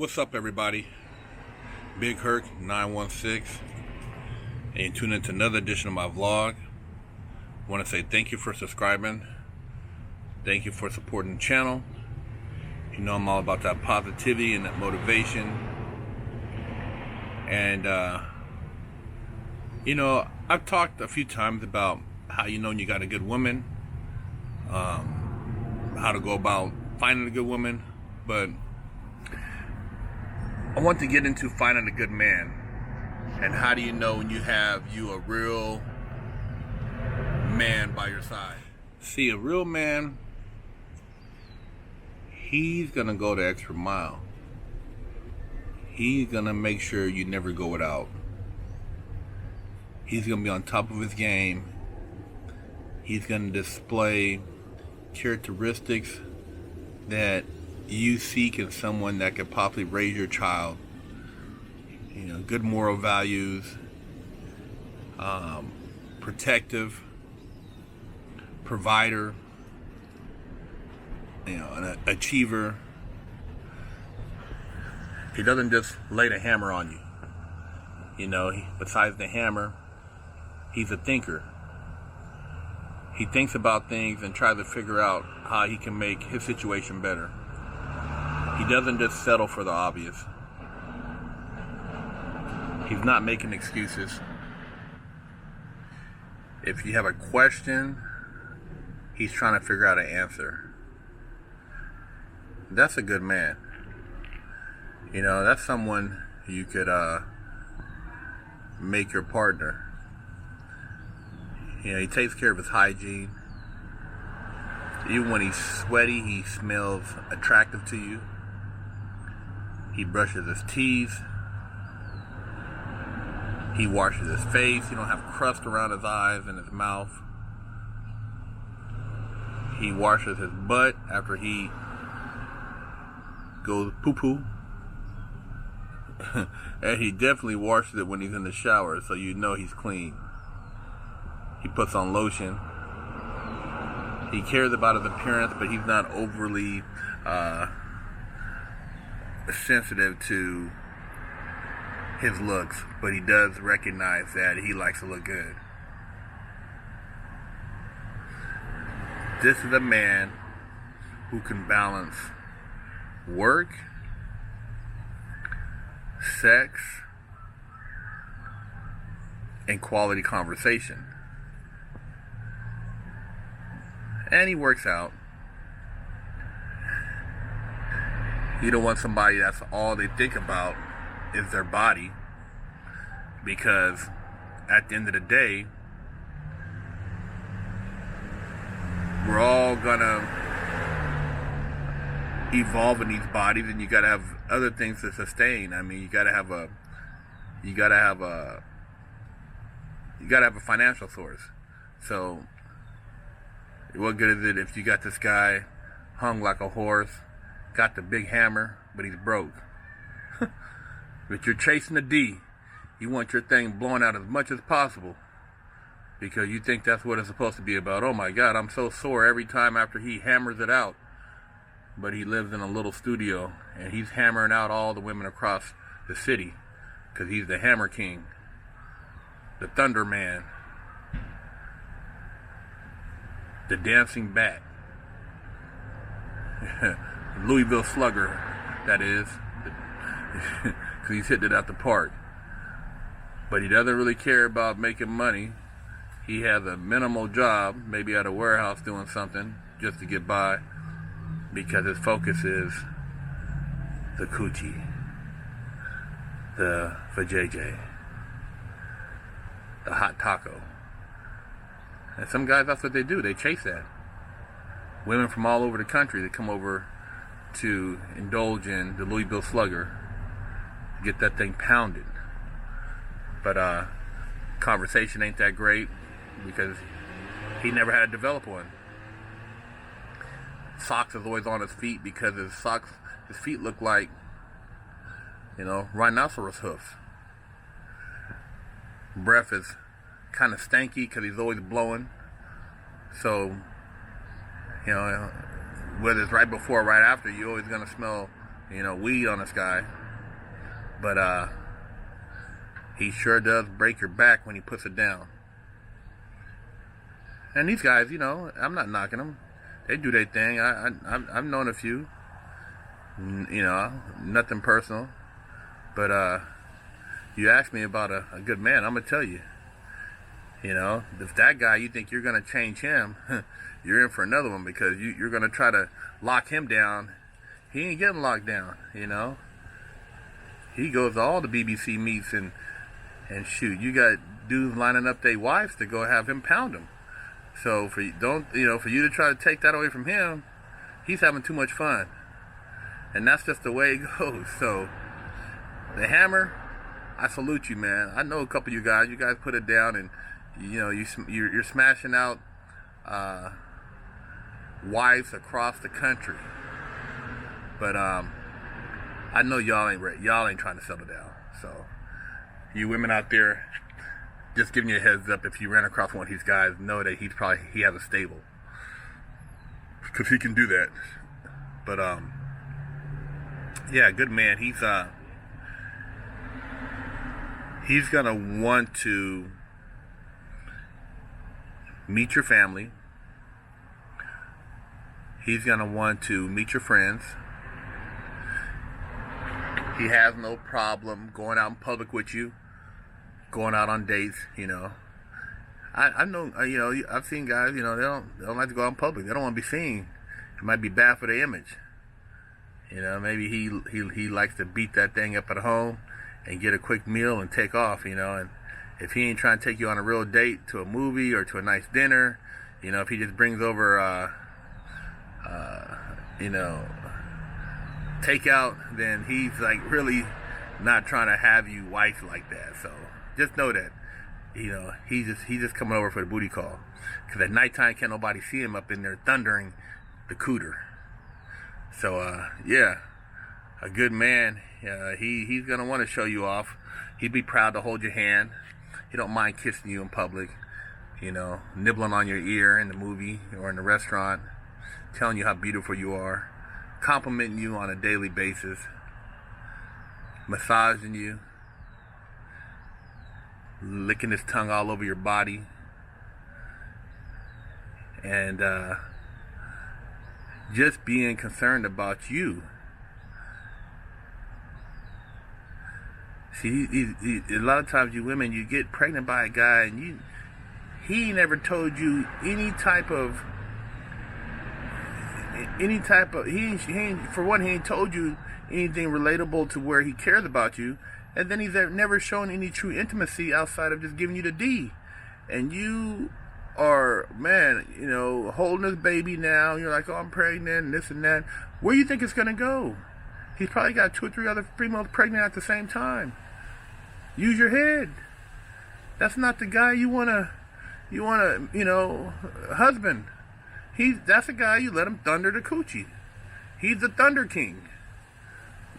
What's up, everybody? Big Herc 916, and you tune into another edition of my vlog. I want to say thank you for subscribing. Thank you for supporting the channel. You know I'm all about that positivity and that motivation. And you know, I've talked a few times about how you know when you got a good woman, how to go about finding a good woman, but I want to get into finding a good man. And how do you know when you have a real man by your side? See, a real man, he's gonna go the extra mile. He's gonna make sure you never go without. He's gonna be on top of his game. He's gonna display characteristics that you seek in someone that could possibly raise your child. You know, good moral values, protective, provider, you know, an achiever. He doesn't just lay the hammer on you. You know, besides the hammer, he's a thinker. He thinks about things and tries to figure out how he can make his situation better. He doesn't just settle for the obvious. He's not making excuses. If you have a question, he's trying to figure out an answer. That's a good man. You know, that's someone you could make your partner. You know, he takes care of his hygiene. Even when he's sweaty, he smells attractive to you. He brushes his teeth. He washes his face. You don't have crust around his eyes and his mouth. He washes his butt after he goes poo-poo. And he definitely washes it when he's in the shower, so you know he's clean. He puts on lotion. He cares about his appearance, but he's not overly sensitive to his looks, but he does recognize that he likes to look good. This is a man who can balance work, sex, and quality conversation. And he works out. You don't want somebody that's all they think about is their body, because at the end of the day, we're all gonna evolve in these bodies, and you gotta have other things to sustain. I mean, you gotta have a financial source. So what good is it if you got this guy hung like a horse, got the big hammer, but he's broke? But you're chasing the D. You want your thing blown out as much as possible because you think that's what it's supposed to be about. Oh my God, I'm so sore every time after he hammers it out. But he lives in a little studio and he's hammering out all the women across the city because he's the Hammer King, the Thunder Man, the Dancing Bat, Louisville Slugger, that is, because he's hitting it out the park. But he doesn't really care about making money. He has a minimal job, maybe at a warehouse doing something just to get by, because his focus is the coochie, the vajayjay, the hot taco. And some guys, that's what they do. They chase that. Women from all over the country that come over to indulge in the Louisville Slugger, get that thing pounded. But conversation ain't that great because he never had to develop one. Socks is always on his feet because his feet look like, you know, rhinoceros hoofs. Breath is kind of stanky because he's always blowing. So, you know, whether it's right before or right after, you're always going to smell, weed on this guy. But he sure does break your back when he puts it down. And these guys, I'm not knocking them. They do their thing. I've known a few. Nothing personal. But you ask me about a good man, I'm gonna tell you. If that guy, you think you're gonna change him, you're in for another one, because you're gonna try to lock him down. He ain't getting locked down. He goes to all the BBC meets and shoot. You got dudes lining up their wives to go have him pound them. So for you to try to take that away from him, he's having too much fun, and that's just the way it goes. So the Hammer, I salute you, man. I know a couple of you guys. You guys put it down, and you're smashing out wives across the country. But I know y'all ain't trying to settle down. So you women out there, just giving you a heads up, if you ran across one of these guys, know that he has a stable, because he can do that. But yeah, good man. He's gonna want to meet your family. He's gonna want to meet your friends. He has no problem going out in public with you, going out on dates. I know. I've seen guys. They don't like to go out in public. They don't want to be seen. It might be bad for their image. Maybe he likes to beat that thing up at home and get a quick meal and take off. And if he ain't trying to take you on a real date to a movie or to a nice dinner, if he just brings over takeout, then he's like really not trying to have you wife like that. So just know that he's just coming over for the booty call, because at nighttime can't nobody see him up in there thundering the cooter. So yeah, a good man, he's gonna want to show you off. He'd be proud to hold your hand. He don't mind kissing you in public, nibbling on your ear in the movie or in the restaurant, telling you how beautiful you are, complimenting you on a daily basis, massaging you, licking his tongue all over your body, and just being concerned about you. See, a lot of times you women, you get pregnant by a guy, and he never told you any type of for one, he ain't told you anything relatable to where he cares about you, and then he's never shown any true intimacy outside of just giving you the D. And you are, man, holding this baby now. You're like, oh, I'm pregnant, and this and that. Where do you think it's gonna go? He's probably got 2 or 3 other females pregnant at the same time. Use your head. That's not the guy you wanna, husband. That's a guy you let him thunder the coochie. He's the Thunder King.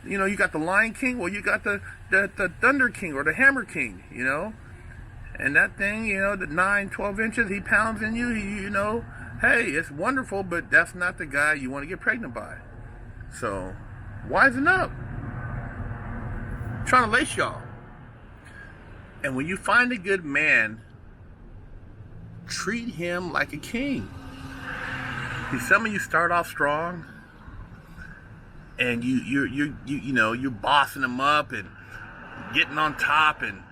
You got the Lion King, well, you got the Thunder King or the Hammer King, And that thing, the 9-12 inches, he pounds in you, hey, it's wonderful, but that's not the guy you want to get pregnant by. So, wisen up. I'm trying to lace y'all. And when you find a good man, treat him like a king. See, some of you start off strong, and you're bossing them up and getting on top, and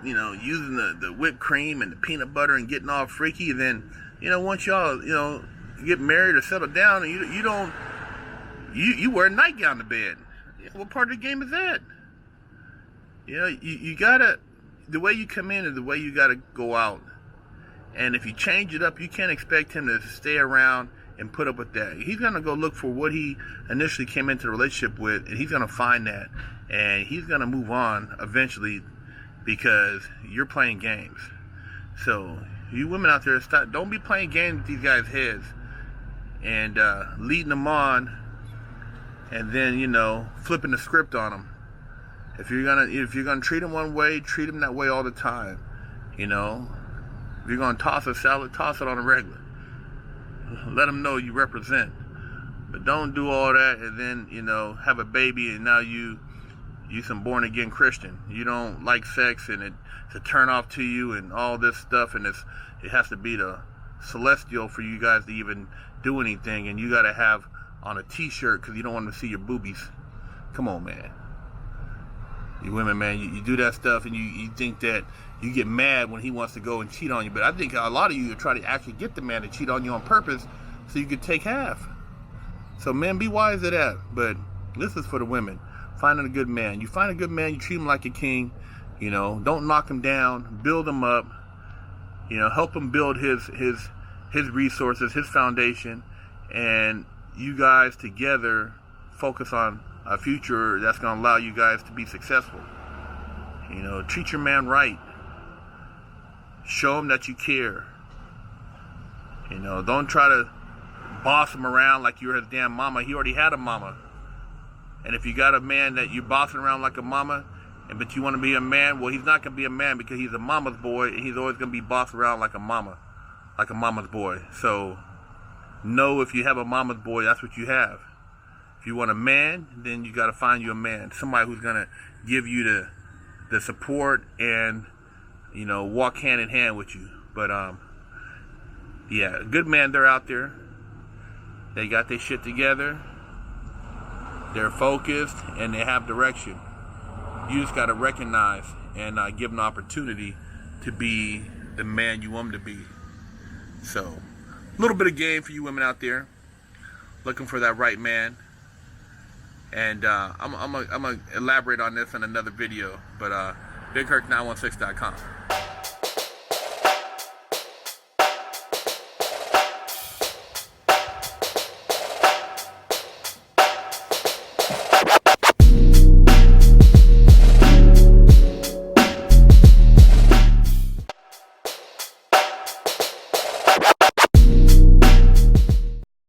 using the whipped cream and the peanut butter and getting all freaky. And then once y'all get married or settle down, and you wear a nightgown to bed. What part of the game is that? You gotta, the way you come in is the way you gotta go out. And if you change it up, you can't expect him to stay around and put up with that. He's going to go look for what he initially came into the relationship with, and he's going to find that. And he's going to move on eventually, because you're playing games. So you women out there, don't be playing games with these guys' heads and leading them on, and then flipping the script on them. If you're gonna treat them one way, treat them that way all the time. If you're going to toss a salad, toss it on a regular. Let them know you represent. But don't do all that and then, you know, have a baby and now you some born again Christian. You don't like sex and it's a turn off to you and all this stuff, and it has to be the celestial for you guys to even do anything, and you got to have on a t-shirt because you don't want to see your boobies. Come on, man. You women, man, you do that stuff and you think that you get mad when he wants to go and cheat on you, but I think a lot of you are trying to actually get the man to cheat on you on purpose so you could take half. So men, be wise to that. But this is for the women. Finding a good man. You find a good man, you treat him like a king. You know, don't knock him down. Build him up. You know, help him build his resources, his foundation, and you guys together focus on a future that's going to allow you guys to be successful. You know, treat your man right. Show him that you care. You know, don't try to boss him around like you're his damn mama. He already had a mama. And if you got a man that you're bossing around like a mama, but you want to be a man, well, he's not going to be a man because he's a mama's boy, and he's always going to be bossed around like a mama's boy. So know if you have a mama's boy, that's what you have. If you want a man, then you got to find you a man, somebody who's going to give you the support and, you know, walk hand in hand with you. But yeah, good men, they're out there. They got their shit together. They're focused and they have direction. You just got to recognize and give them the opportunity to be the man you want them to be. So, a little bit of game for you women out there looking for that right man. And I'm gonna elaborate on this in another video. But BigHerc916.com.